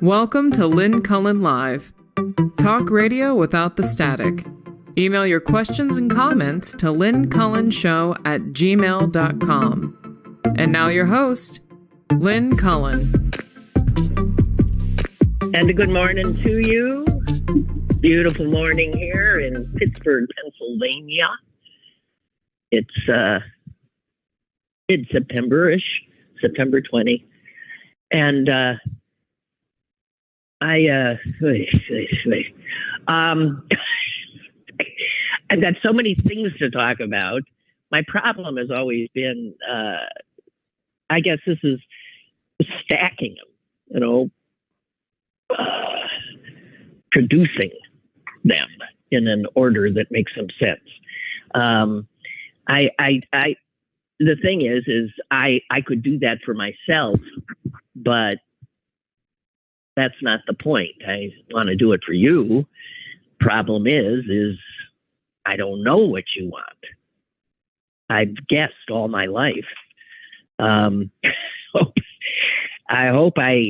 Welcome to Lynn Cullen Live. Talk radio without the static. Email your questions and comments to lynncullenshow@gmail.com. And now your host, Lynn Cullen. And a good morning to you. Beautiful morning here in Pittsburgh, Pennsylvania. It's mid-September-ish, September 20. And I've got so many things to talk about. My problem has always been, I guess this is stacking them, producing them in an order that makes some sense. The thing is I could do that for myself, but that's not the point. I want to do it for you. Problem is I don't know what you want. I've guessed all my life. I hope I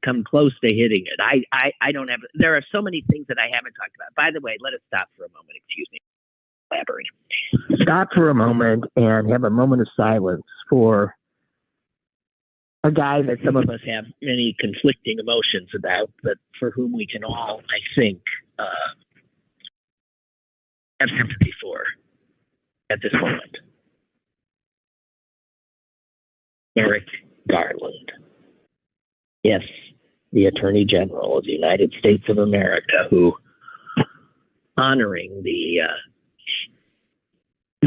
come close to hitting it. I don't have. There are so many things that I haven't talked about. By the way, let us stop for a moment. Excuse me. Elaborate. Stop for a moment and have a moment of silence for a guy that some of us have many conflicting emotions about, but for whom we can all, I think, have sympathy for at this moment. Merrick Garland. Yes, the Attorney General of the United States of America, who, honoring the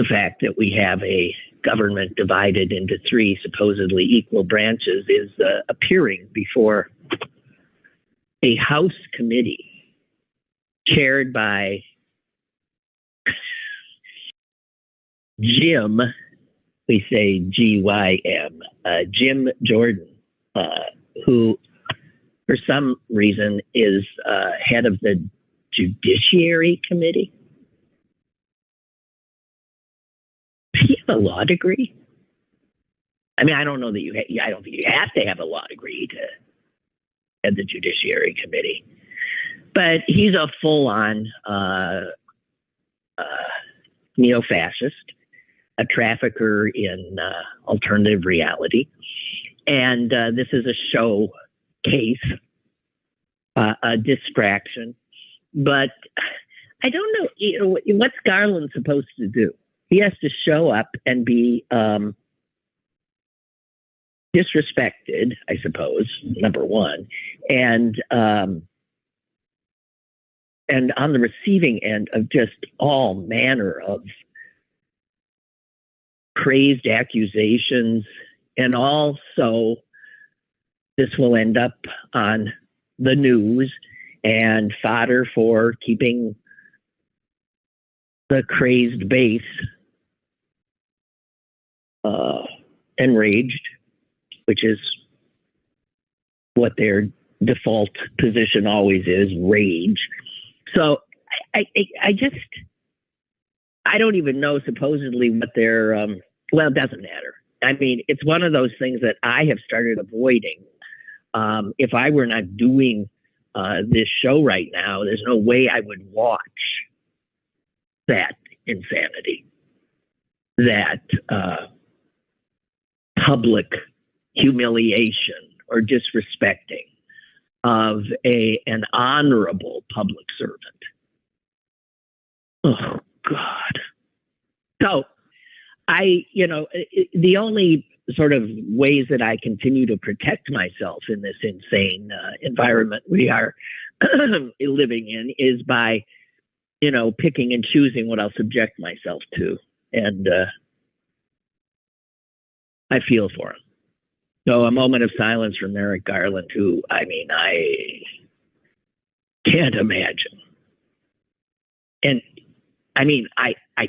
fact that we have a government divided into three supposedly equal branches, is appearing before a House committee chaired by Jim, we say G-Y-M, Jim Jordan, who for some reason is head of the Judiciary Committee. Do you have a law degree? I mean, I don't know that I don't think you have to have a law degree to head the Judiciary Committee, but he's a full-on neo-fascist, a trafficker in alternative reality, and this is a show case, a distraction. But I don't know, what's Garland supposed to do? He has to show up and be disrespected, I suppose, number one, and on the receiving end of just all manner of crazed accusations. And also, this will end up on the news and fodder for keeping the crazed base enraged, which is what their default position always is, rage. So I don't even know supposedly what their, well, it doesn't matter. I mean, it's one of those things that I have started avoiding. If I were not doing this show right now, there's no way I would watch that insanity, that public humiliation or disrespecting of an honorable public servant. Oh, God. So the only sort of ways that I continue to protect myself in this insane environment we are living in is by, picking and choosing what I'll subject myself to. And I feel for him. So a moment of silence for Merrick Garland, who, I can't imagine. And I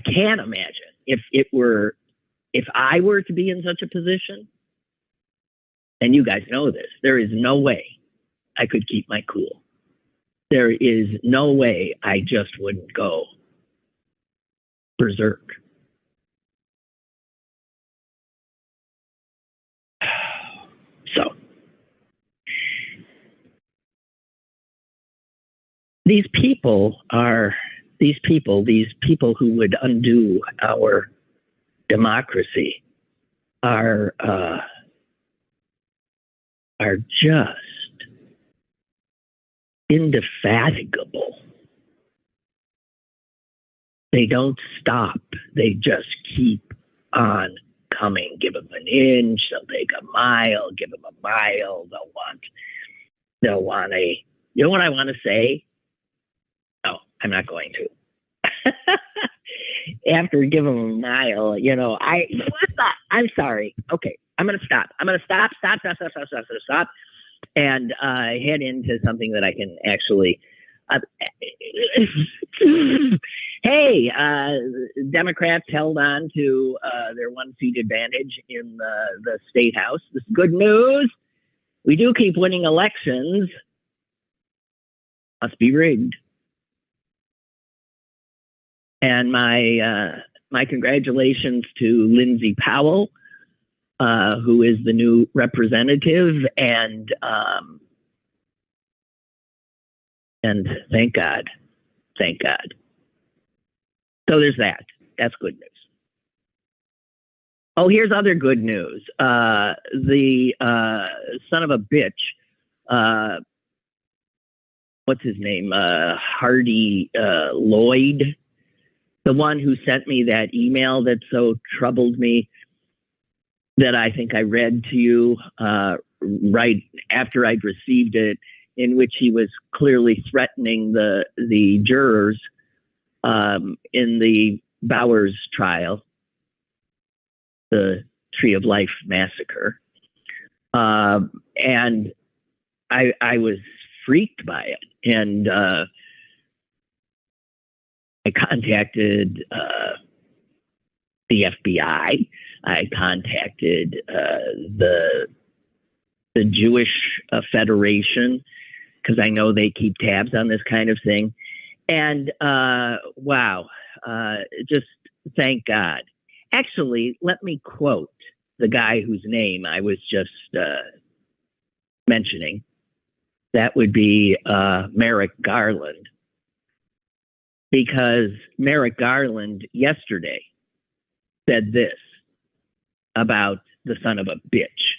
can't imagine if I were to be in such a position, and you guys know this, there is no way I could keep my cool. There is no way I just wouldn't go berserk. So these people who would undo our democracy are just indefatigable. They don't stop. They just keep on coming. Give them an inch, they'll take a mile. Give them a mile, they'll want a. You know what I want to say? No, I'm not going to. After give them a mile, I'm sorry. Okay, I'm going to stop. I'm going to stop, and head into something that I can actually. Hey, Democrats held on to their one-seat advantage in the state house. This is good news. We do keep winning elections. Must be rigged. And my congratulations to Lindsay Powell, who is the new representative, and thank God. So there's that. That's good news. Oh, here's other good news. The son of a bitch, what's his name? Hardy Lloyd, the one who sent me that email that so troubled me that I think I read to you right after I'd received it, in which he was clearly threatening the jurors in the Bowers trial, the Tree of Life massacre. And I was freaked by it. And I contacted the FBI. I contacted the Jewish Federation, because I know they keep tabs on this kind of thing. And wow, just thank God. Actually, let me quote the guy whose name I was just mentioning. That would be Merrick Garland. Because Merrick Garland yesterday said this about the son of a bitch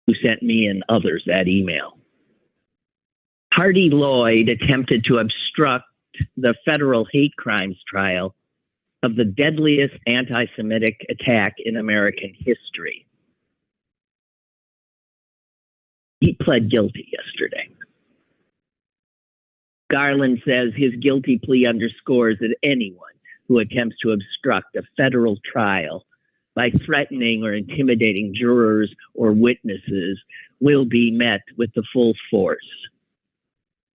who sent me and others that email. Hardy Lloyd attempted to obstruct the federal hate crimes trial of the deadliest anti-Semitic attack in American history. He pled guilty yesterday. Garland says his guilty plea underscores that anyone who attempts to obstruct a federal trial by threatening or intimidating jurors or witnesses will be met with the full force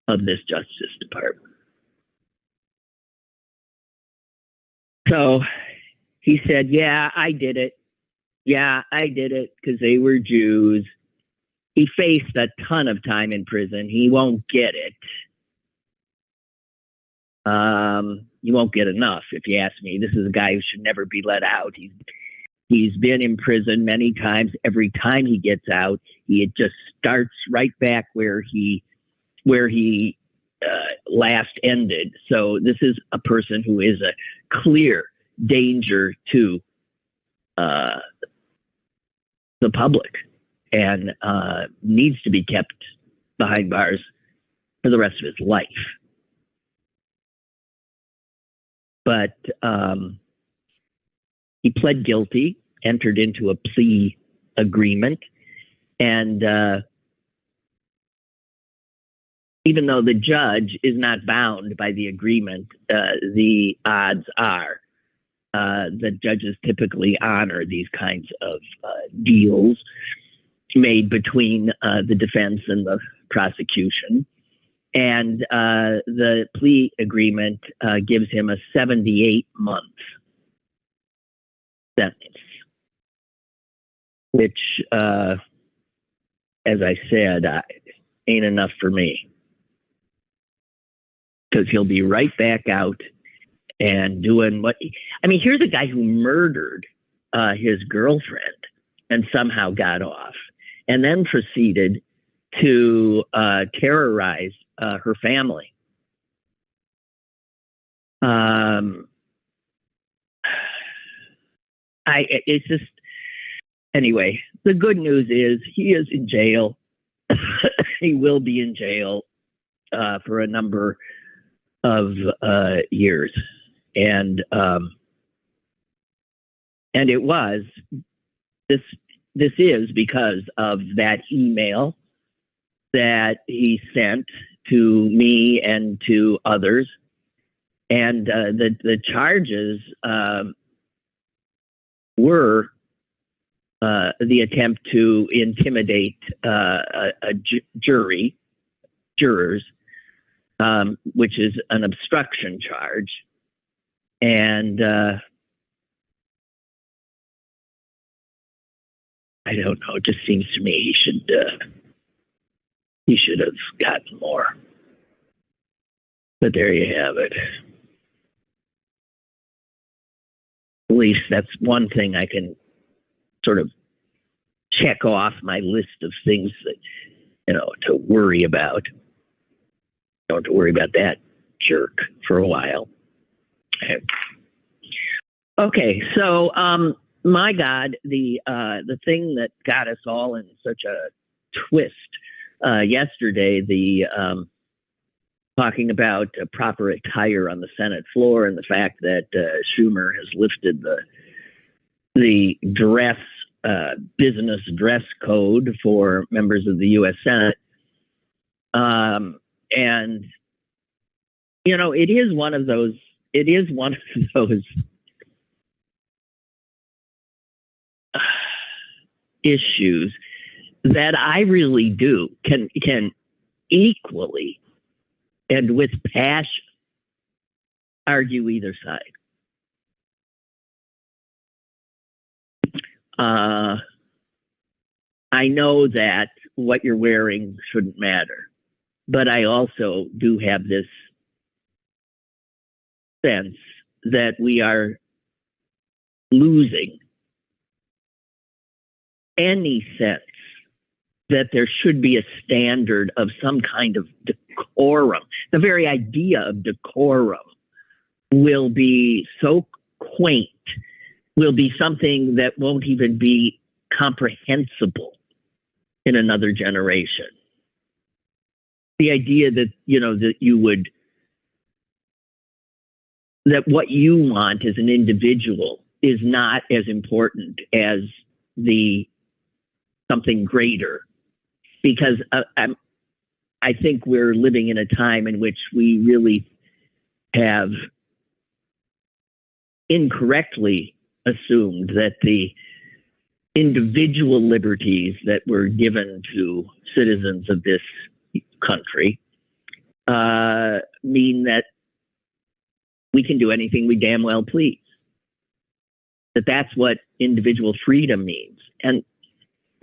of this Justice Department. So he said, yeah, I did it. Yeah, I did it because they were Jews. He faced a ton of time in prison. He won't get it. You won't get enough, if you ask me. This is a guy who should never be let out. He's been in prison many times. Every time he gets out, it just starts right back where he last ended. So this is a person who is a clear danger to the public and needs to be kept behind bars for the rest of his life. But he pled guilty, entered into a plea agreement, and even though the judge is not bound by the agreement, the odds are that judges typically honor these kinds of deals made between the defense and the prosecution. And the plea agreement gives him a 78-month sentence, which, as I said, ain't enough for me. Because he'll be right back out and doing what... here's a guy who murdered his girlfriend and somehow got off, and then proceeded to terrorize her family. It's just, anyway, the good news is he is in jail. He will be in jail for a number of years. And it was, this is because of that email that he sent to me and to others. And the charges were the attempt to intimidate jurors, which is an obstruction charge. And I don't know. It just seems to me he should have gotten more. But there you have it. At least that's one thing I can sort of check off my list of things that, to worry about. Don't have to worry about that jerk for a while. Okay, so my God, the thing that got us all in such a twist yesterday, talking about proper attire on the Senate floor and the fact that Schumer has lifted the dress business dress code for members of the U.S. Senate, and it is one of those issues that I really can equally and with passion argue either side. I know that what you're wearing shouldn't matter, but I also do have this sense that we are losing any sense that there should be a standard of some kind of decorum. The very idea of decorum will be so quaint, will be something that won't even be comprehensible in another generation. The idea that, that what you want as an individual is not as important as something greater. Because I think we're living in a time in which we really have incorrectly assumed that the individual liberties that were given to citizens of this country mean that we can do anything we damn well please. That's what individual freedom means. And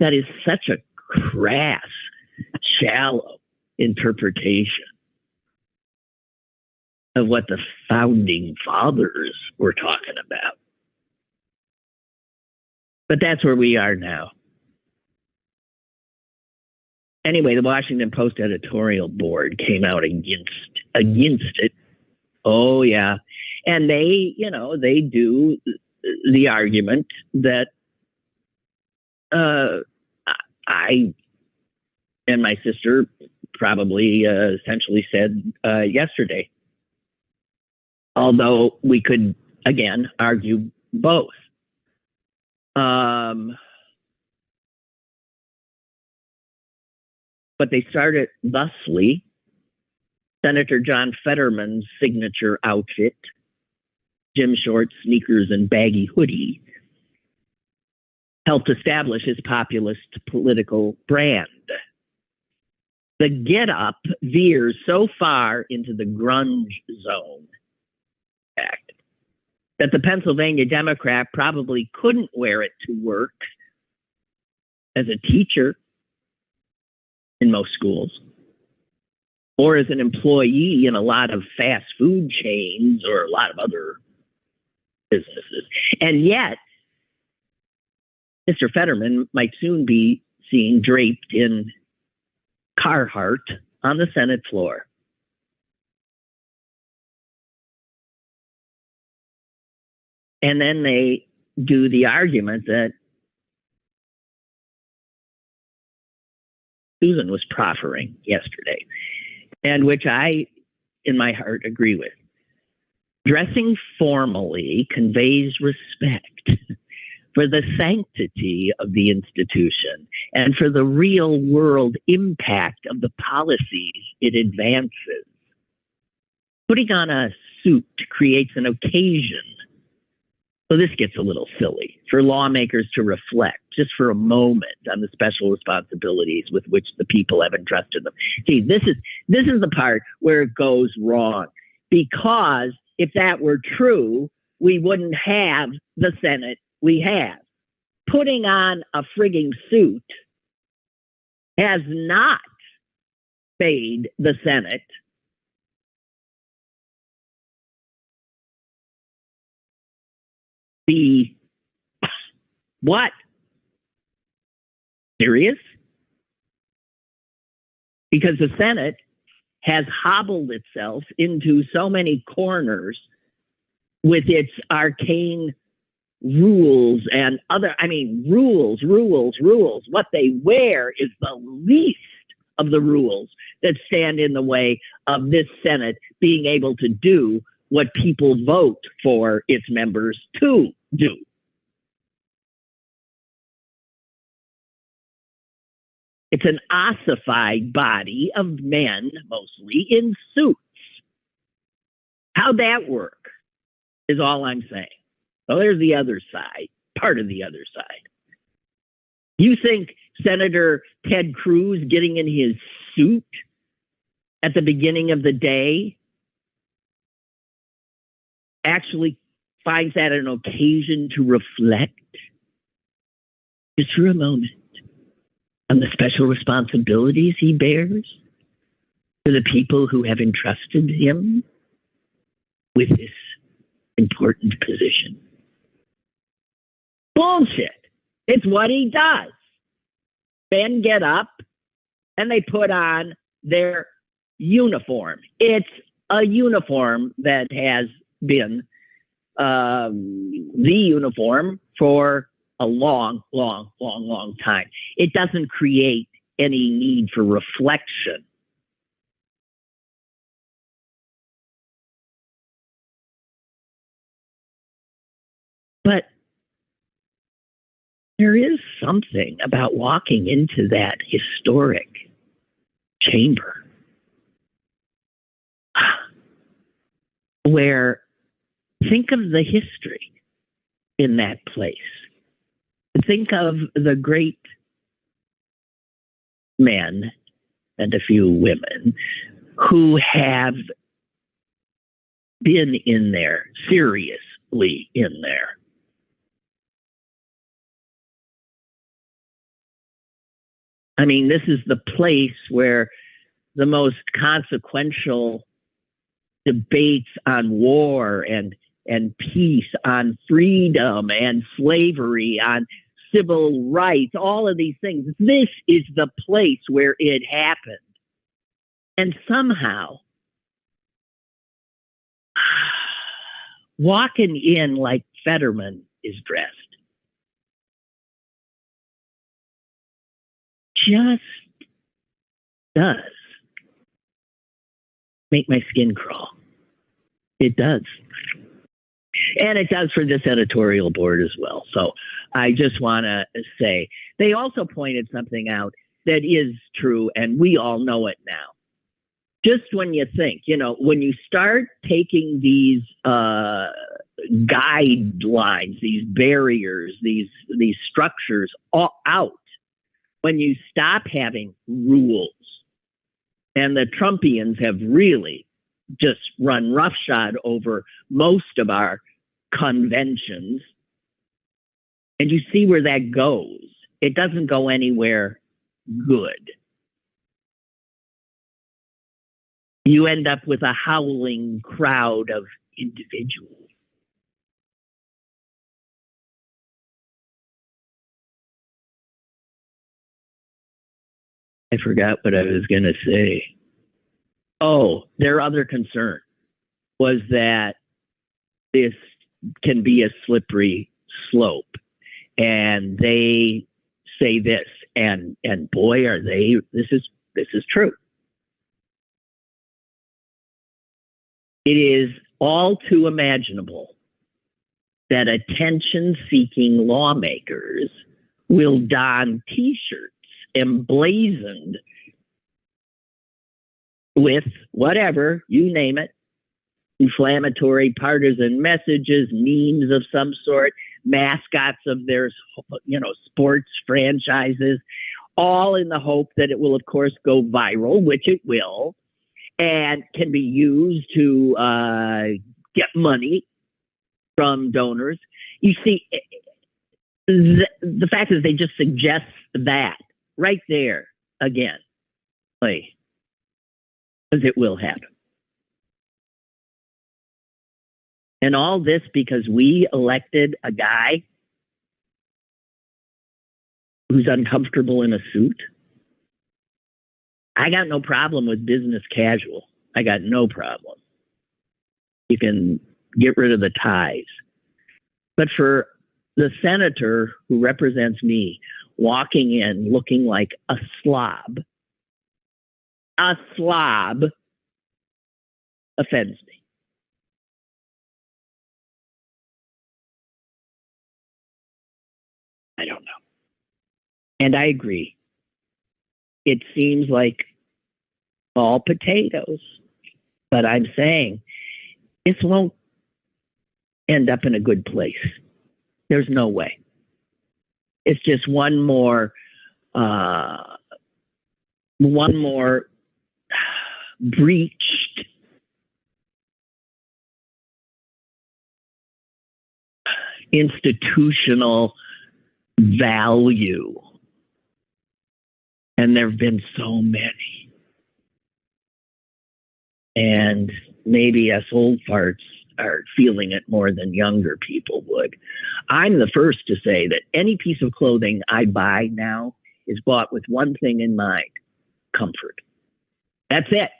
that is such a crass, shallow interpretation of what the founding fathers were talking about. But that's where we are now. Anyway, the Washington Post editorial board came out against it. Oh, yeah. And they do the argument that I and my sister probably essentially said yesterday. Although we could, again, argue both. But they started thusly. Senator John Fetterman's signature outfit, gym shorts, sneakers, and baggy hoodie, helped establish his populist political brand. The get-up veers so far into the grunge zone act that the Pennsylvania Democrat probably couldn't wear it to work as a teacher in most schools, or as an employee in a lot of fast food chains or a lot of other businesses. And yet, Mr. Fetterman might soon be seen draped in Carhart on the Senate floor. And then they do the argument that Susan was proffering yesterday, and which I, in my heart, agree with. Dressing formally conveys respect for the sanctity of the institution and for the real world impact of the policies it advances. Putting on a suit creates an occasion. So this gets a little silly for lawmakers to reflect just for a moment on the special responsibilities with which the people have entrusted them. See, this is the part where it goes wrong, because if that were true, we wouldn't have the Senate we have. Putting on a frigging suit has not made the Senate be what? Serious? Because the Senate has hobbled itself into so many corners with its arcane rules and rules. What they wear is the least of the rules that stand in the way of this Senate being able to do what people vote for its members to do. It's an ossified body of men, mostly in suits. How'd that work is all I'm saying. Well, there's the other side, part of the other side. You think Senator Ted Cruz getting in his suit at the beginning of the day actually finds that an occasion to reflect just for a moment on the special responsibilities he bears to the people who have entrusted him with this important position? Bullshit. It's what he does. Men get up and they put on their uniform. It's a uniform that has been the uniform for a long time. It doesn't create any need for reflection. But there is something about walking into that historic chamber where, think of the history in that place. Think of the great men and a few women who have been in there, seriously in there. I mean, this is the place where the most consequential debates on war and peace, on freedom and slavery, on civil rights, all of these things. This is the place where it happened. And somehow, walking in like Fetterman is dressed just does make my skin crawl. It does. And it does for this editorial board as well. So I just want to say, they also pointed something out that is true, and we all know it now. Just when you think, when you start taking these guidelines, these barriers, these structures all out, when you stop having rules, and the Trumpians have really just run roughshod over most of our conventions, and you see where that goes. It doesn't go anywhere good. You end up with a howling crowd of individuals. I forgot what I was going to say. Oh, their other concern was that this can be a slippery slope. And they say this, and boy, are they, this is true. It is all too imaginable that attention-seeking lawmakers will don T-shirts emblazoned with whatever, you name it, inflammatory partisan messages, memes of some sort, mascots of their, sports franchises, all in the hope that it will, of course, go viral, which it will, and can be used to get money from donors. You see, the fact is they just suggest that right there again, because it will happen. And all this because we elected a guy who's uncomfortable in a suit. I got no problem with business casual. I got no problem. You can get rid of the ties. But for the senator who represents me walking in looking like a slob offends me. I don't know. And I agree. It seems like all potatoes. But I'm saying this won't end up in a good place. There's no way. It's just one more breached institutional value. And there have been so many. And maybe us old farts are feeling it more than younger people would. I'm the first to say that any piece of clothing I buy now is bought with one thing in mind: comfort. That's it.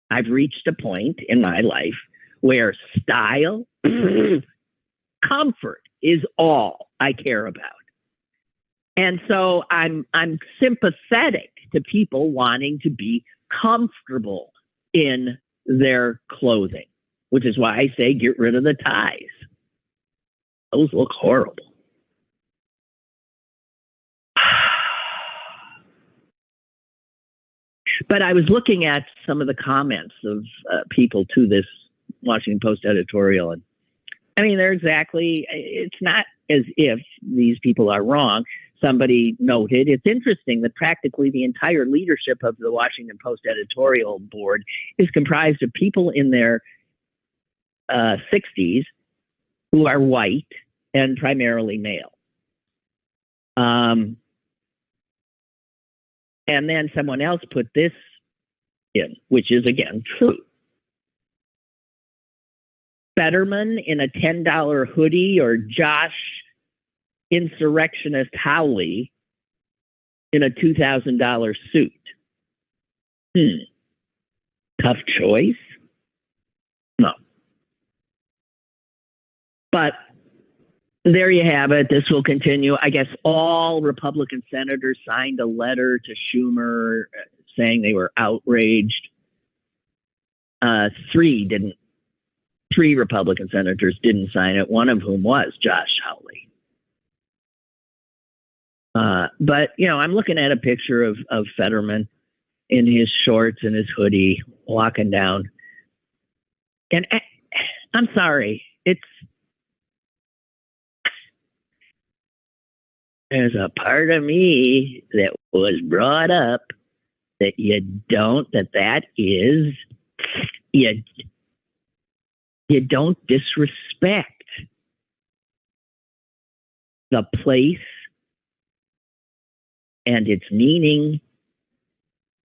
I've reached a point in my life where style, comfort is all I care about. And so I'm sympathetic to people wanting to be comfortable in their clothing, which is why I say get rid of the ties. Those look horrible. But I was looking at some of the comments of people to this Washington Post editorial, and I mean, it's not as if these people are wrong. Somebody noted, it's interesting that practically the entire leadership of the Washington Post editorial board is comprised of people in their 60s who are white and primarily male. And then someone else put this in, which is, again, true. Fetterman in a $10 hoodie or Josh Insurrectionist Howley in a $2,000 suit. Tough choice? No. But there you have it. This will continue. I guess all Republican senators signed a letter to Schumer saying they were outraged. Three Republican senators didn't sign it, one of whom was Josh Howley. But, I'm looking at a picture of Fetterman in his shorts and his hoodie walking down. And I'm sorry, there's a part of me that was brought up that you don't disrespect the place and its meaning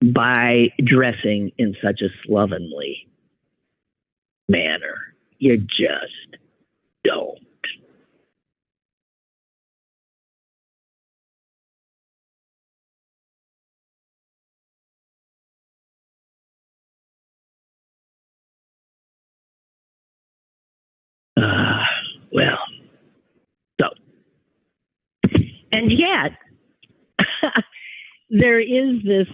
by dressing in such a slovenly manner. You just don't. Well, so, and yet there is this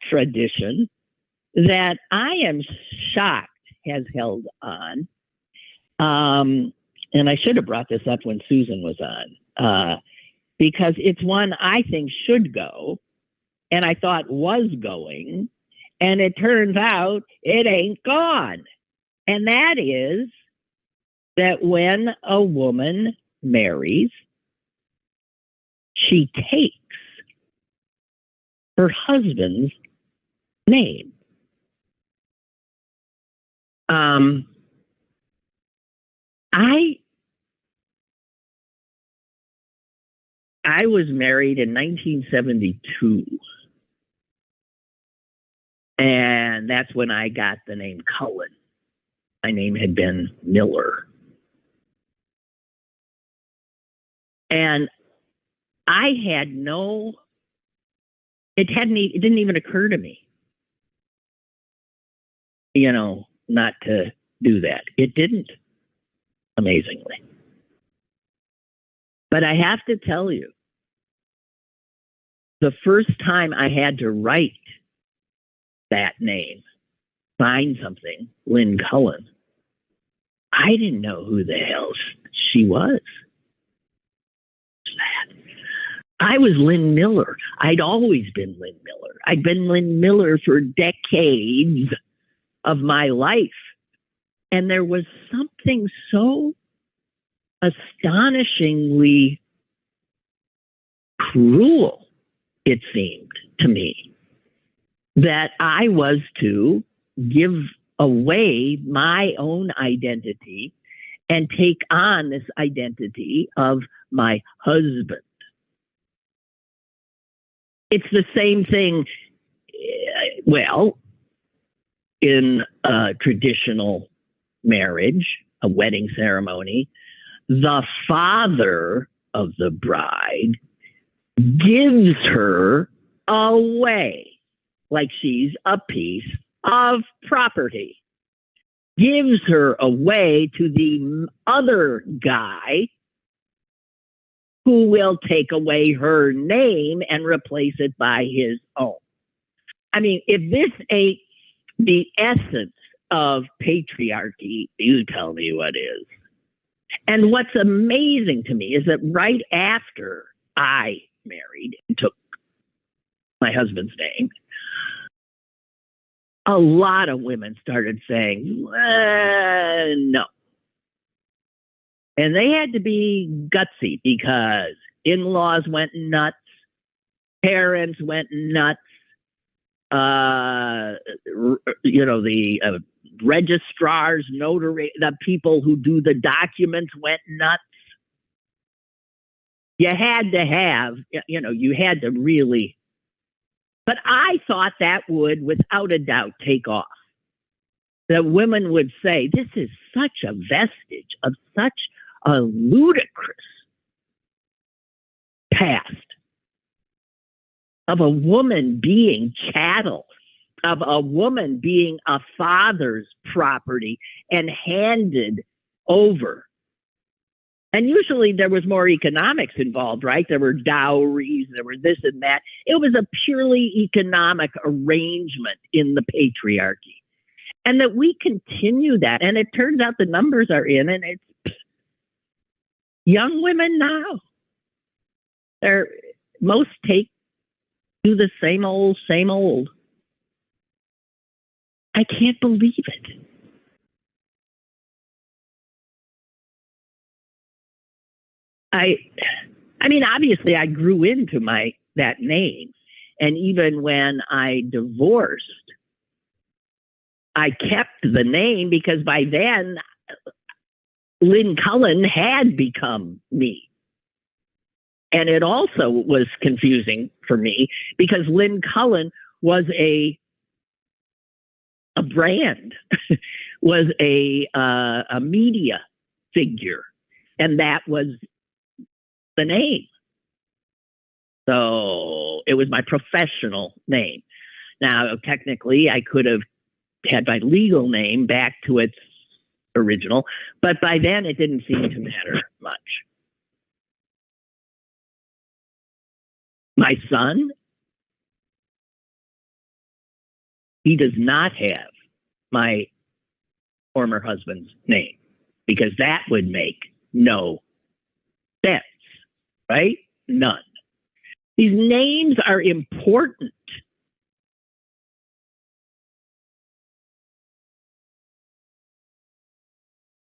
tradition that I am shocked has held on. And I should have brought this up when Susan was on, because it's one I think should go, and I thought was going, and it turns out it ain't gone. And that is that when a woman marries, she takes her husband's name. I was married in 1972, and that's when I got the name Cullen. My name had been Miller. And I had it didn't even occur to me, not to do that. It didn't, amazingly. But I have to tell you, the first time I had to write that name, sign something, Lynn Cullen, I didn't know who the hell she was. I was Lynn Miller. I'd always been Lynn Miller. I'd been Lynn Miller for decades of my life. And there was something so astonishingly cruel, it seemed to me, that I was to give away my own identity and take on this identity of my husband. It's the same thing, in a traditional marriage, a wedding ceremony, the father of the bride gives her away like she's a piece of property, gives her away to the other guy who will take away her name and replace it by his own. I mean, if this ain't the essence of patriarchy, you tell me what is. And what's amazing to me is that right after I married and took my husband's name, a lot of women started saying, no. And they had to be gutsy because in-laws went nuts, parents went nuts, the registrars, notary, the people who do the documents went nuts. You had to really, but I thought that would, without a doubt, take off. That women would say, this is such a vestige of such a ludicrous past of a woman being chattel, of a woman being a father's property and handed over. And usually there was more economics involved, right? There were dowries, there were this and that. It was a purely economic arrangement in the patriarchy. And that we continue that. And it turns out the numbers are in, and it's young women now. Most do the same old. I can't believe it. I mean, obviously I grew into that name. And even when I divorced, I kept the name because by then Lynn Cullen had become me. And it also was confusing for me because Lynn Cullen was a brand, was a media figure, and that was the name. So it was my professional name. Now, technically, I could have had my legal name back to its original, but by then it didn't seem to matter much. My son, he does not have my former husband's name because that would make no sense, right? None. These names are important.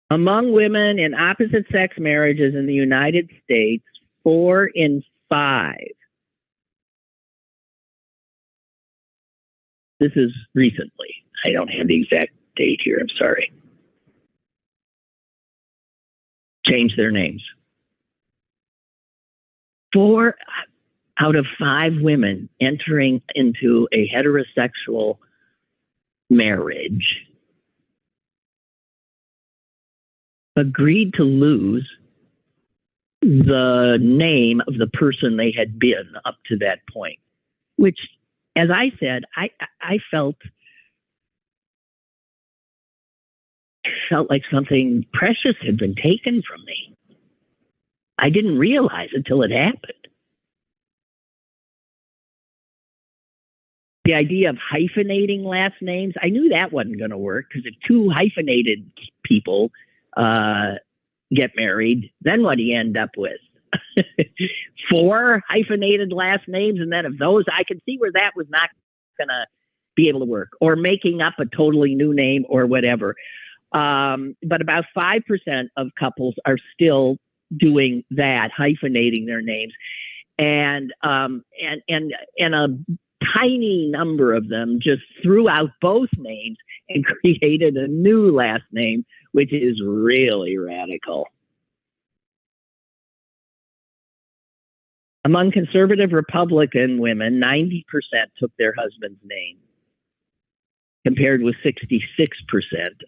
Among women in opposite sex marriages in the United States, 4 in 5. This is recently. I don't have the exact date here. I'm sorry. Change their names. 4 out of 5 women entering into a heterosexual marriage agreed to lose the name of the person they had been up to that point, which, as I said, I felt like something precious had been taken from me. I didn't realize until it happened. The idea of hyphenating last names, I knew that wasn't going to work because if 2 hyphenated people get married, then what do you end up with? 4 hyphenated last names, and then of those, I could see where that was not going to be able to work, or making up a totally new name or whatever. But about 5% of couples are still doing that, hyphenating their names, and a tiny number of them just threw out both names and created a new last name, which is really radical. Among conservative Republican women, 90% took their husband's name, compared with 66%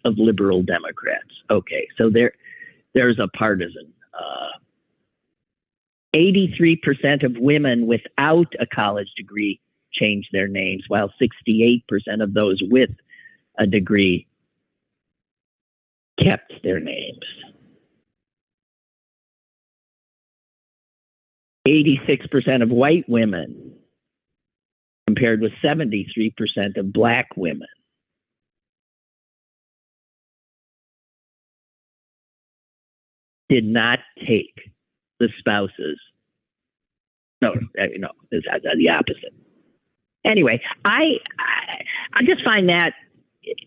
of liberal Democrats. Okay, so there's a partisan. 83% of women without a college degree changed their names, while 68% of those with a degree kept their names. 86% of white women, compared with 73% of black women. Did not take the spouses. No, it's the opposite. Anyway, I just find that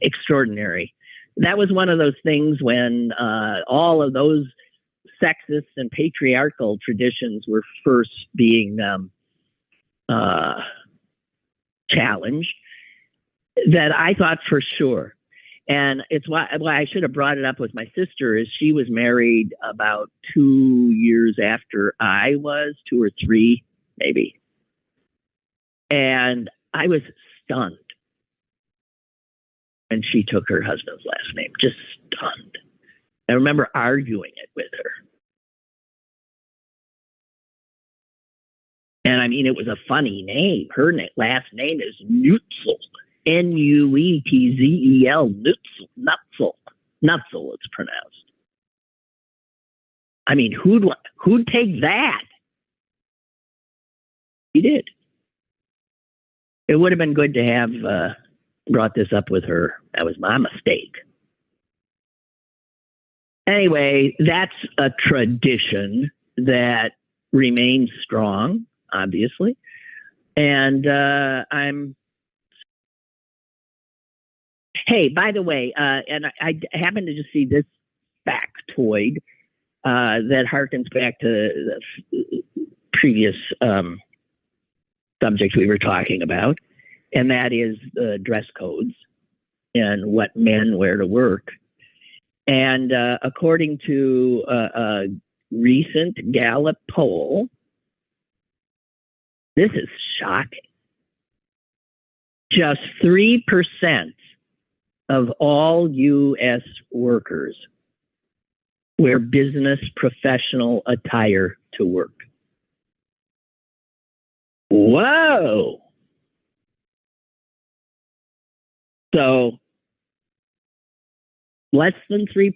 extraordinary. That was one of those things when all of those sexist and patriarchal traditions were first being challenged, that I thought for sure. And it's why I should have brought it up with my sister, is she was married about 2 years after I was, 2 or 3, maybe. And I was stunned when she took her husband's last name, just stunned. I remember arguing it with her. And I mean, it was a funny name. Her last name is Nutzel. Nuetzel. Nutzel, it's pronounced. I mean, who'd take that? He did. It would have been good to have brought this up with her. That was my mistake. Anyway, that's a tradition that remains strong, obviously. And Hey, by the way, and I happened to just see this factoid that harkens back to the previous subject we were talking about, and that is the dress codes and what men wear to work. And according to a recent Gallup poll, this is shocking. Just 3% of all U.S. workers wear business professional attire to work. Whoa! So less than 3%,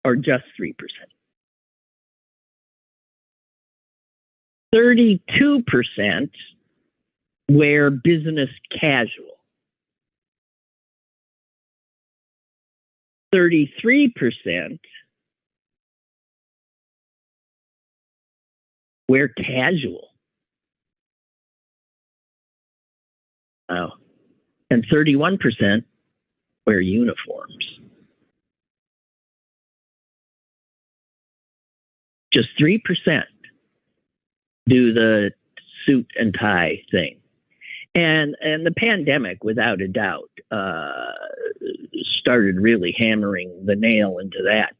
or just 3%. 32% wear business casual. 33% wear casual. Wow. And 31% wear uniforms. Just 3% do the suit and tie thing. And the pandemic, without a doubt, started really hammering the nail into that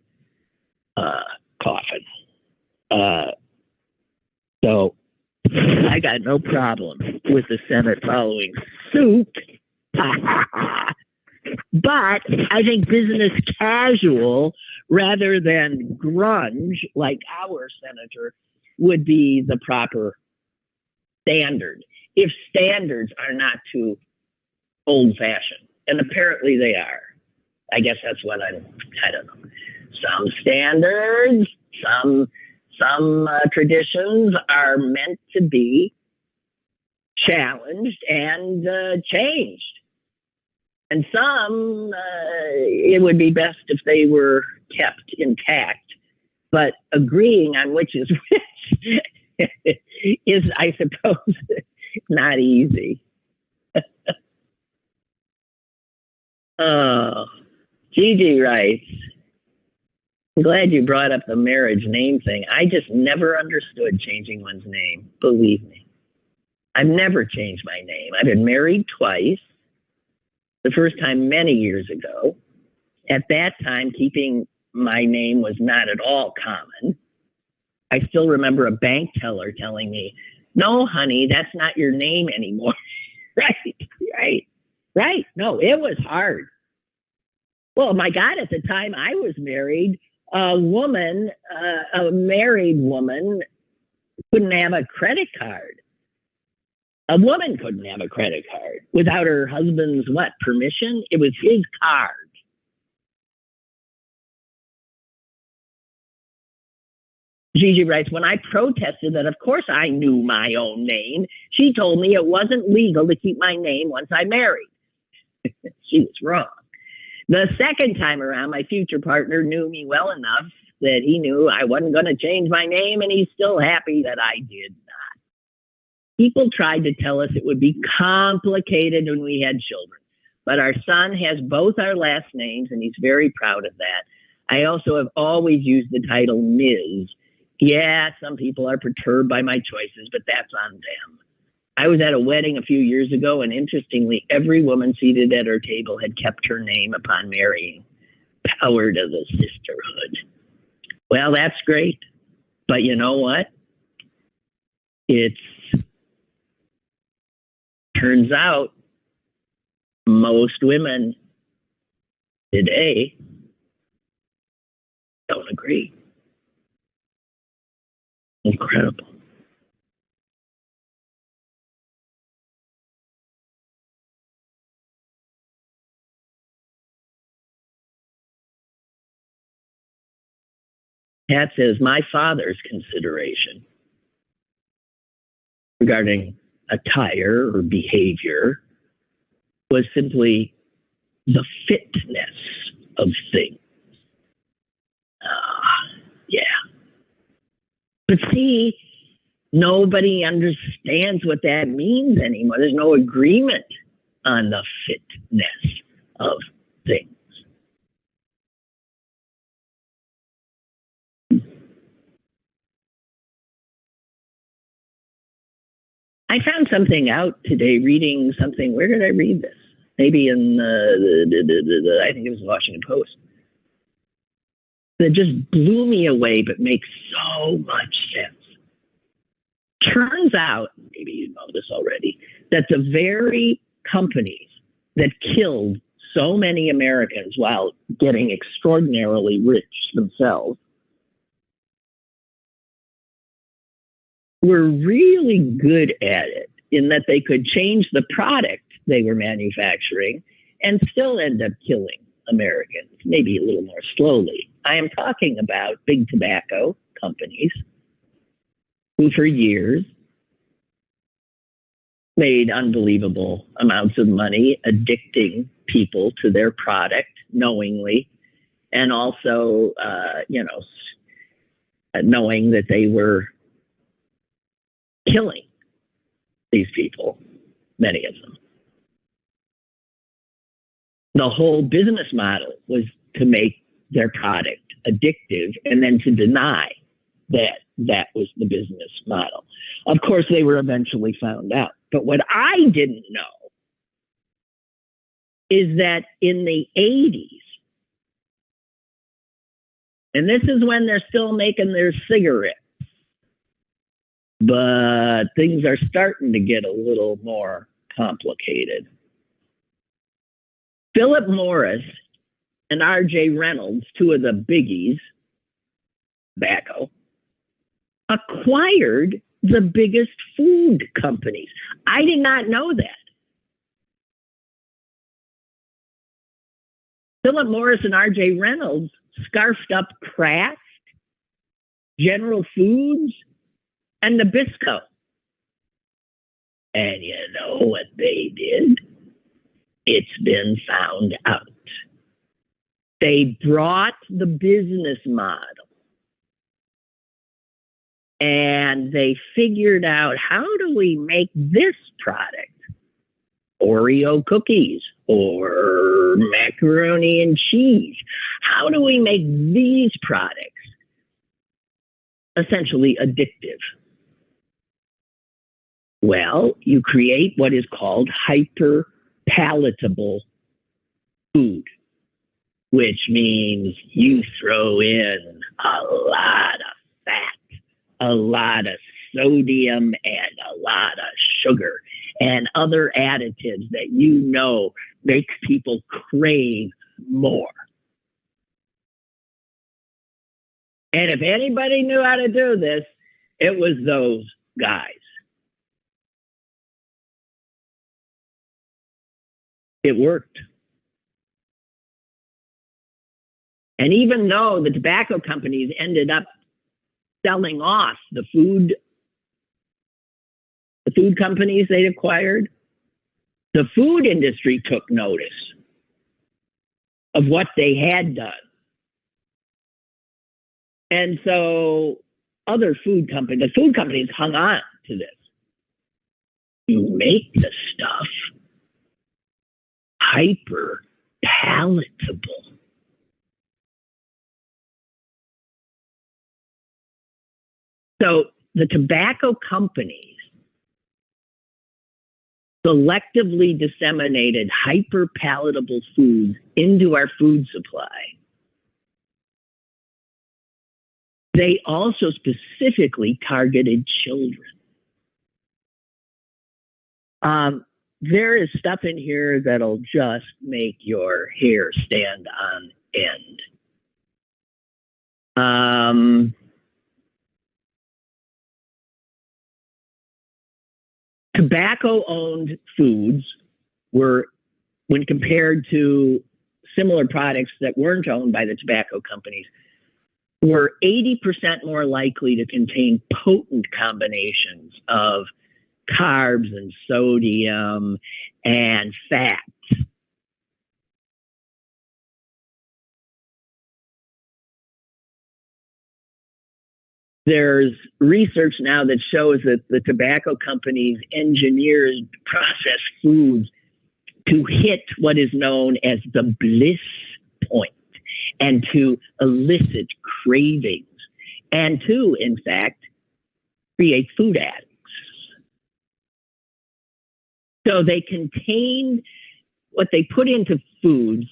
coffin. So I got no problem with the Senate following suit. But I think business casual rather than grunge, like our senator, would be the proper standard. If standards are not too old-fashioned, and apparently they are. I guess that's what I don't know. Some standards, some traditions are meant to be challenged and changed. And some, it would be best if they were kept intact. But agreeing on which is which is, I suppose, not easy. Oh, Gigi writes, I'm glad you brought up the marriage name thing. I just never understood changing one's name. Believe me. I've never changed my name. I've been married twice. The first time many years ago. At that time, keeping my name was not at all common. I still remember a bank teller telling me, no, honey, that's not your name anymore. Right. No, it was hard. Well, my God, at the time I was married, a married woman couldn't have a credit card. A woman couldn't have a credit card without her husband's permission? It was his card. Gigi writes, when I protested that, of course I knew my own name. She told me it wasn't legal to keep my name once I married. She was wrong. The second time around, my future partner knew me well enough that he knew I wasn't going to change my name, and he's still happy that I did not. People tried to tell us it would be complicated when we had children, but our son has both our last names, and he's very proud of that. I also have always used the title Ms. Yeah, some people are perturbed by my choices, but that's on them. I was at a wedding a few years ago, and interestingly, every woman seated at her table had kept her name upon marrying. Power to the sisterhood. Well, that's great. But you know what? Turns out most women today don't agree. Incredible. Pat says, my father's consideration regarding attire or behavior was simply the fitness of things. Yeah. But see, nobody understands what that means anymore. There's no agreement on the fitness of things. I found something out today reading something. Where did I read this? Maybe in I think it was the Washington Post. That just blew me away, but makes so much sense. Turns out, maybe you know this already, that the very companies that killed so many Americans while getting extraordinarily rich themselves were really good at it in that they could change the product they were manufacturing and still end up killing Americans, maybe a little more slowly. I am talking about big tobacco companies who for years made unbelievable amounts of money addicting people to their product knowingly, and also, knowing that they were killing these people, many of them. The whole business model was to make their product addictive and then to deny that that was the business model. Of course, they were eventually found out. But what I didn't know is that in the 80s, and this is when they're still making their cigarettes, but things are starting to get a little more complicated. Philip Morris and R.J. Reynolds, two of the biggies, tobacco, acquired the biggest food companies. I did not know that. Philip Morris and R.J. Reynolds scarfed up Kraft, General Foods, and Nabisco. And you know what they did? It's been found out. They brought the business model and they figured out, how do we make this product? Oreo cookies or macaroni and cheese. How do we make these products essentially addictive? Well, you create what is called hyper palatable food, which means you throw in a lot of fat, a lot of sodium, and a lot of sugar and other additives that you know make people crave more. And if anybody knew how to do this, it was those guys. It worked. And even though the tobacco companies ended up selling off the food companies they acquired, the food industry took notice of what they had done. And so the food companies hung on to this. You make the stuff hyper palatable. So the tobacco companies selectively disseminated hyper palatable foods into our food supply. They also specifically targeted children. There is stuff in here that'll just make your hair stand on end. Tobacco-owned foods were, when compared to similar products that weren't owned by the tobacco companies, were 80% more likely to contain potent combinations of carbs and sodium and fats. There's research now that shows that the tobacco companies engineered processed foods to hit what is known as the bliss point and to elicit cravings and to, in fact, create food addicts. So they contained, what they put into foods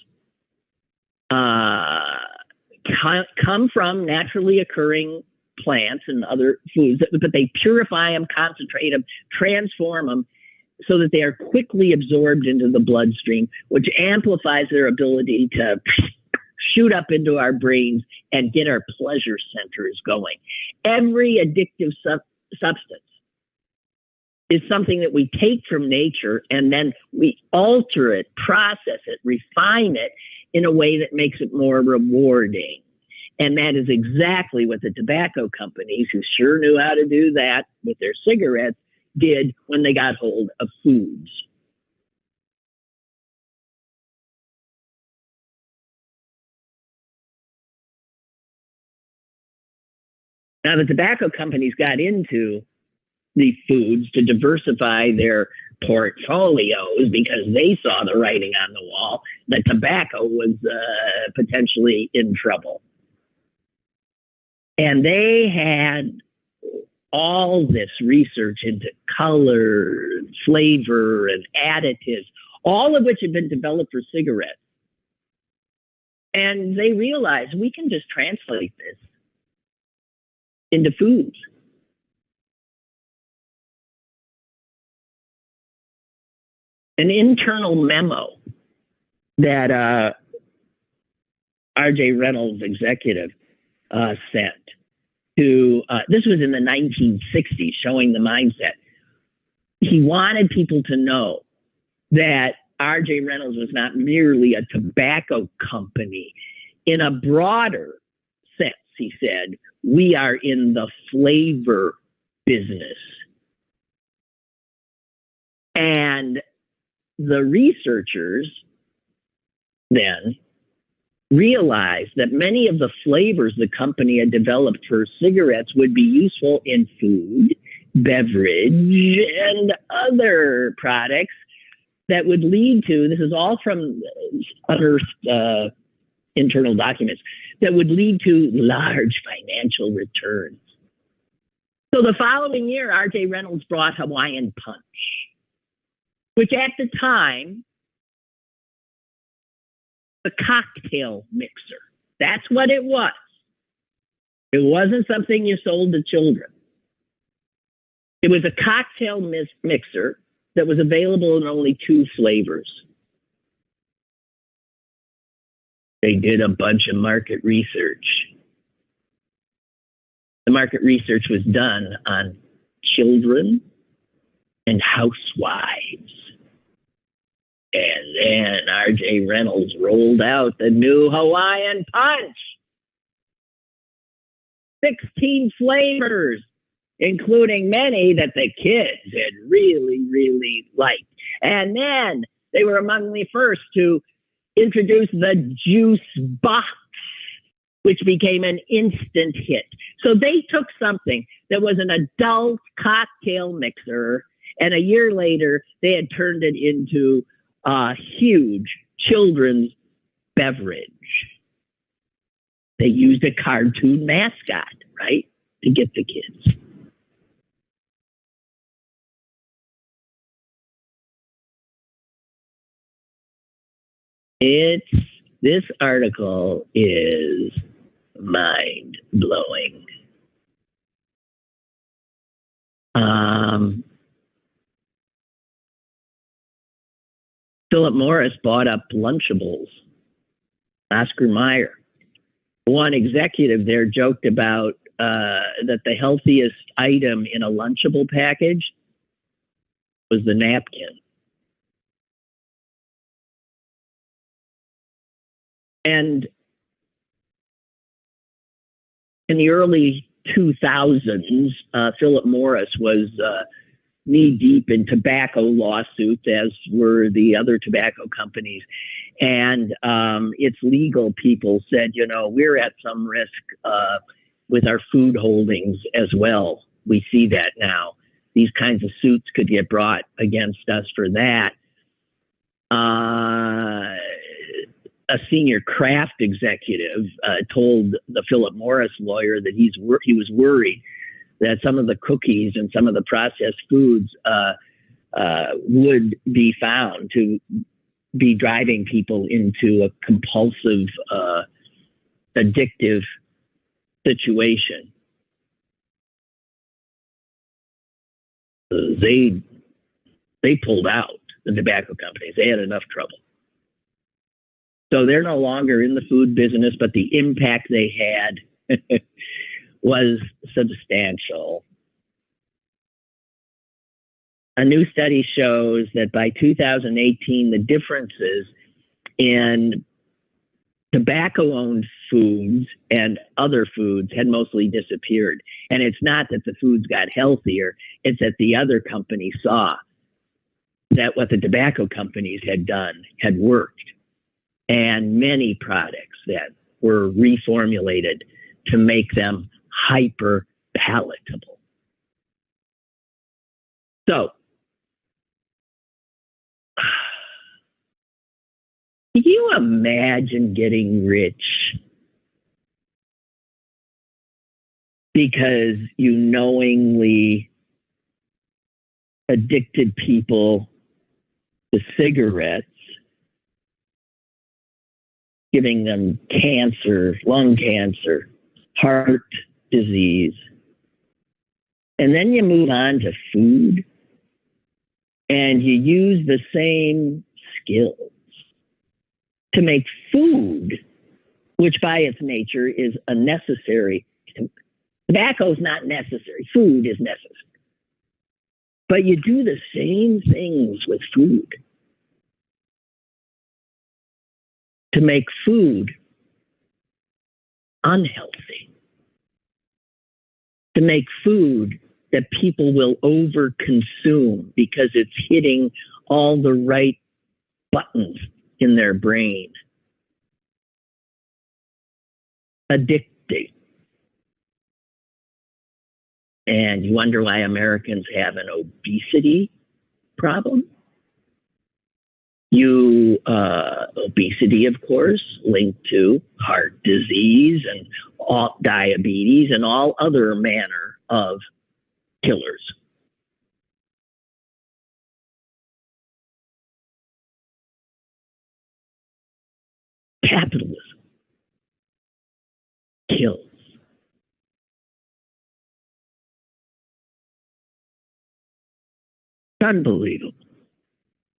come from naturally occurring plants and other foods, but they purify them, concentrate them, transform them so that they are quickly absorbed into the bloodstream, which amplifies their ability to shoot up into our brains and get our pleasure centers going. Every addictive substance is something that we take from nature and then we alter it, process it, refine it, in a way that makes it more rewarding. And that is exactly what the tobacco companies, who sure knew how to do that with their cigarettes, did when they got hold of foods. Now, the tobacco companies got into the foods to diversify their portfolios because they saw the writing on the wall that tobacco was potentially in trouble. And they had all this research into color, flavor, and additives, all of which had been developed for cigarettes. And they realized we can just translate this into foods. An internal memo that R.J. Reynolds, executive, sent to, this was in the 1960s, showing the mindset. He wanted people to know that R.J. Reynolds was not merely a tobacco company. In a broader sense, he said, we are in the flavor business. And the researchers then realized that many of the flavors the company had developed for cigarettes would be useful in food, beverage, and other products that would lead to, this is all from unearthed internal documents, that would lead to large financial returns. So the following year, R.J. Reynolds brought Hawaiian Punch, which at the time, the cocktail mixer. That's what it was. It wasn't something you sold to children. It was a cocktail mixer that was available in only 2 flavors. They did a bunch of market research. The market research was done on children and housewives. And then R.J. Reynolds rolled out the new Hawaiian Punch. 16 flavors, including many that the kids had really, really liked. And then they were among the first to introduce the juice box, which became an instant hit. So they took something that was an adult cocktail mixer, and a year later, they had turned it into a huge children's beverage. They used a cartoon mascot, right, to get the kids. This article is mind-blowing. Philip Morris bought up Lunchables. Oscar Mayer, one executive there, joked about that the healthiest item in a Lunchable package was the napkin. And in the early 2000s, Philip Morris was knee-deep in tobacco lawsuits, as were the other tobacco companies. And its legal people said, you know, we're at some risk with our food holdings as well. We see that now. These kinds of suits could get brought against us for that. A senior Kraft executive told the Philip Morris lawyer that he was worried that some of the cookies and some of the processed foods would be found to be driving people into a compulsive, addictive situation. They pulled out, the tobacco companies. They had enough trouble. So they're no longer in the food business, but the impact they had was substantial. A new study shows that by 2018, the differences in tobacco-owned foods and other foods had mostly disappeared. And it's not that the foods got healthier, it's that the other companies saw that what the tobacco companies had done had worked. And many products that were reformulated to make them hyper palatable. So, can you imagine getting rich because you knowingly addicted people to cigarettes, giving them cancer, lung cancer, heart disease, and then you move on to food and you use the same skills to make food, which by its nature is a necessary. Tobacco is not necessary. Food is necessary. But you do the same things with food to make food unhealthy, to make food that people will overconsume because it's hitting all the right buttons in their brain. Addicting. And you wonder why Americans have an obesity problem? Obesity, of course, linked to heart disease and diabetes and all other manner of killers. Capitalism kills. Unbelievable.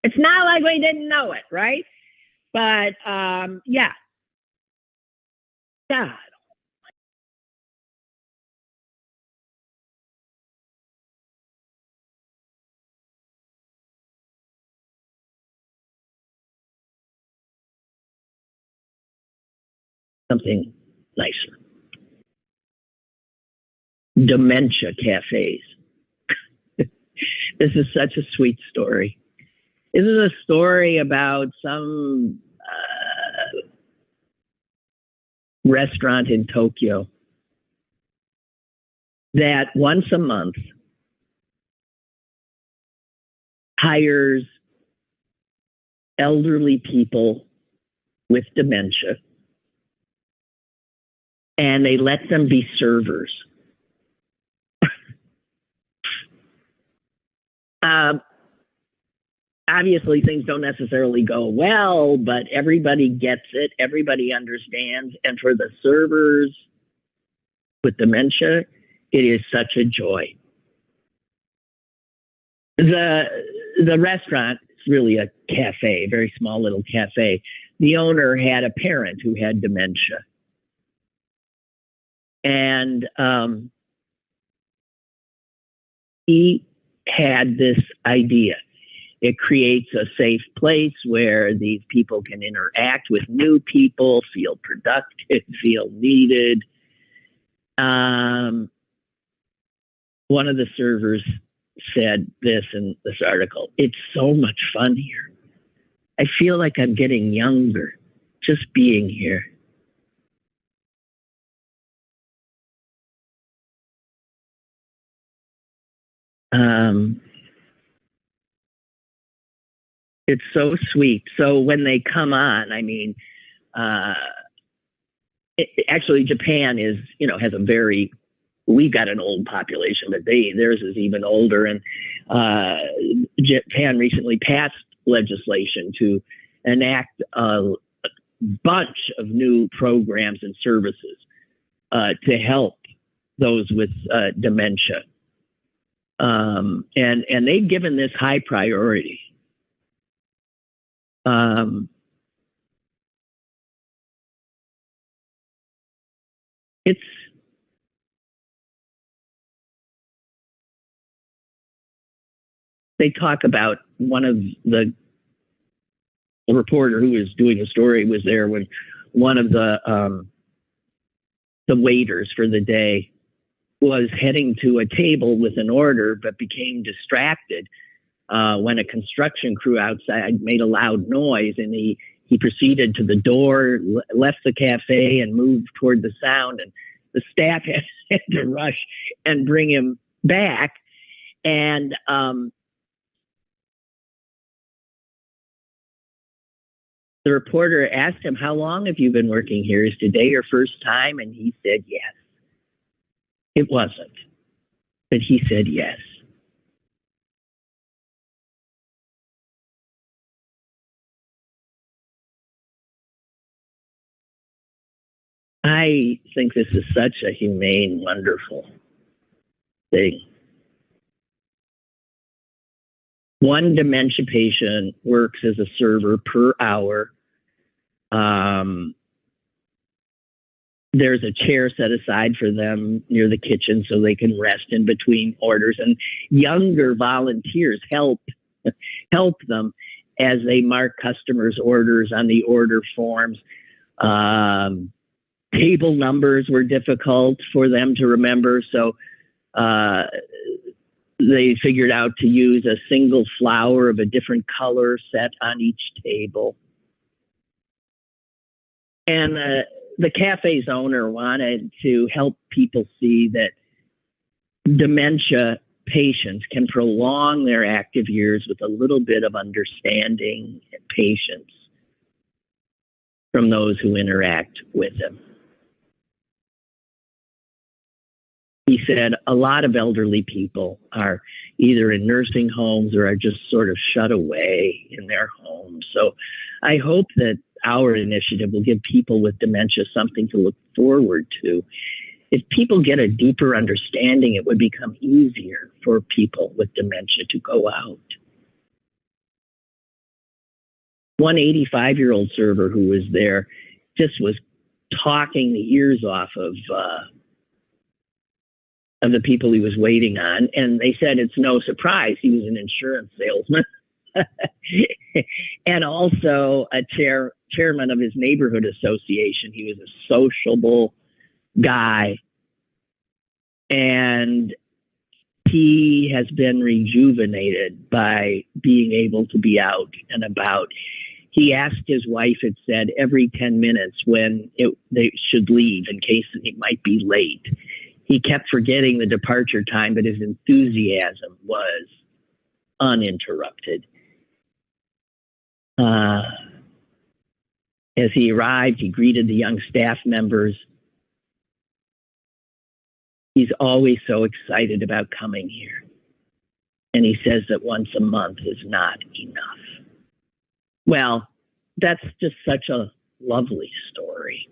It's not like we didn't know it, right? But yeah. God. Something nicer. Dementia cafes. This is such a sweet story. This is a story about some restaurant in Tokyo that once a month hires elderly people with dementia and they let them be servers. Obviously, things don't necessarily go well, but everybody gets it. Everybody understands. And for the servers with dementia, it is such a joy. The restaurant is really a cafe, a very small little cafe. The owner had a parent who had dementia. And he had this idea. It creates a safe place where these people can interact with new people, feel productive, feel needed. One of the servers said this in this article: "It's so much fun here. I feel like I'm getting younger just being here." It's so sweet. So when they come on, I mean, actually Japan is, has a very, we've got an old population, but theirs is even older. And Japan recently passed legislation to enact a bunch of new programs and services to help those with dementia. And they've given this high priority. They talk about one of the reporter who was doing a story was there when one of the waiters for the day was heading to a table with an order, but became distracted when a construction crew outside made a loud noise, and he proceeded to the door, left the cafe, and moved toward the sound. And the staff had to rush and bring him back. And the reporter asked him, "How long have you been working here? Is today your first time?" And he said, "Yes." It wasn't, but he said yes. I think this is such a humane, wonderful thing. One dementia patient works as a server per hour. There's a chair set aside for them near the kitchen so they can rest in between orders. And younger volunteers help them as they mark customers' orders on the order forms. Table numbers were difficult for them to remember, so they figured out to use a single flower of a different color set on each table. And the cafe's owner wanted to help people see that dementia patients can prolong their active years with a little bit of understanding and patience from those who interact with them. He said a lot of elderly people are either in nursing homes or are just sort of shut away in their homes. So I hope that our initiative will give people with dementia something to look forward to. If people get a deeper understanding, it would become easier for people with dementia to go out. One 85-year-old server who was there just was talking the ears off of the people he was waiting on. And they said it's no surprise. He was an insurance salesman and also a chairman of his neighborhood association. He was a sociable guy. And he has been rejuvenated by being able to be out and about. He asked his wife, it said, every 10 minutes when they should leave in case it might be late. He kept forgetting the departure time, but his enthusiasm was uninterrupted. As he arrived, he greeted the young staff members. He's always so excited about coming here. And he says that once a month is not enough. Well, that's just such a lovely story.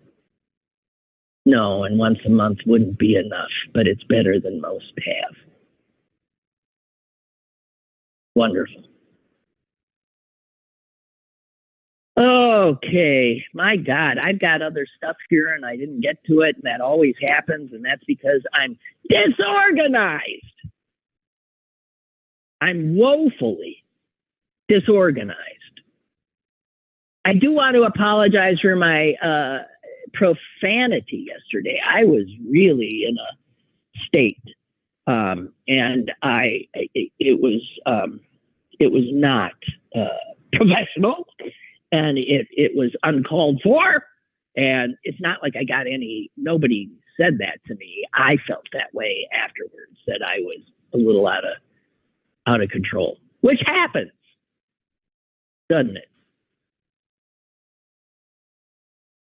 No, and once a month wouldn't be enough, but it's better than most have. Wonderful. Okay, my God, I've got other stuff here and I didn't get to it, and that always happens, and that's because I'm disorganized. I'm woefully disorganized. I do want to apologize for my profanity yesterday. I was really in a state, and it was not professional, and it was uncalled for. And it's not like I got nobody said that to me. I felt that way afterwards, that I was a little out of control, which happens, doesn't it?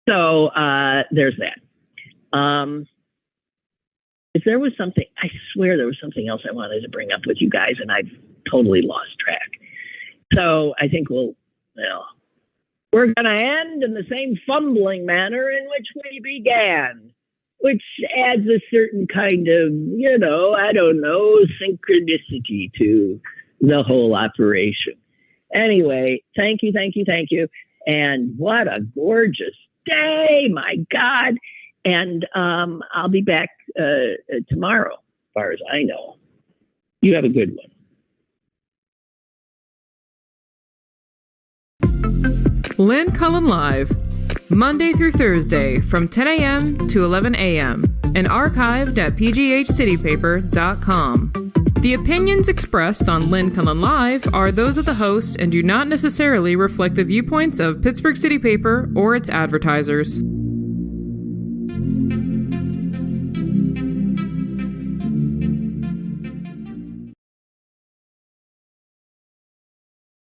So there's that. If there was something, I swear there was something else I wanted to bring up with you guys, and I've totally lost track. So I think we're going to end in the same fumbling manner in which we began, which adds a certain kind of, synchronicity to the whole operation. Anyway, thank you. And what a gorgeous day, my God. And I'll be back tomorrow, as far as I know. You have a good one. Lynn Cullen Live. Monday through Thursday from 10 a.m. to 11 a.m. and archived at pghcitypaper.com. The opinions expressed on Lynn Cullen Live are those of the host and do not necessarily reflect the viewpoints of Pittsburgh City Paper or its advertisers.